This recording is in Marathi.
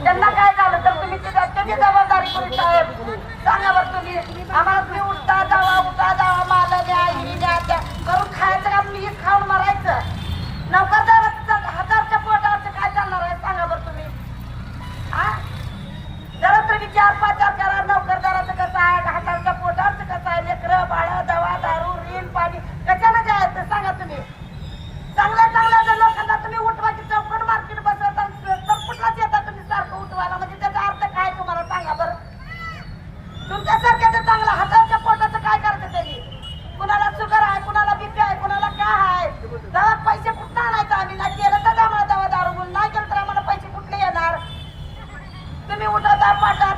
त्यांना काय झालं तर तुम्ही त्याची जबाबदारी करू साहेब. सांगा बरं तुम्ही आम्हाला तुम्ही उठता जावा मला द्या ही द्या त्या करून खायचं का मीच खाऊन मरायचं. नोकरदाराचं हजारच्या पोटावरचं काय चालणार आहे सांगा बरं तुम्ही. हा जरा तर विचार करा. नोकरदाराचं कसं आहे, हजारच्या पोटावरचं कसं आहे, लेकरं बाळ दवा दारू ऋण पाणी कशाला जायचं सांगा तुम्ही. चांगल्या जर लोकांना तुम्ही उठवा की चौकट मार्केट बसवता तर कुठलाच येता तुम्ही सारखं उठवायला, म्हणजे त्याचा अर्थ काय तुम्हाला सांगा बरं. तुमच्यासारख्याचं चांगलं हजारच्या पोटाचं काय करायचं त्यांनी. कुणाला शुगर आहे, कुणाला बीपी आहे, कुणाला काय आहे. दवा पैसे कुठं आणायचं आम्ही. नाही केलं तर आम्हाला दवा दारू म्हणून, नाही केलं तर आम्हाला पैसे कुठले येणार. तुम्ही उठवता पाठा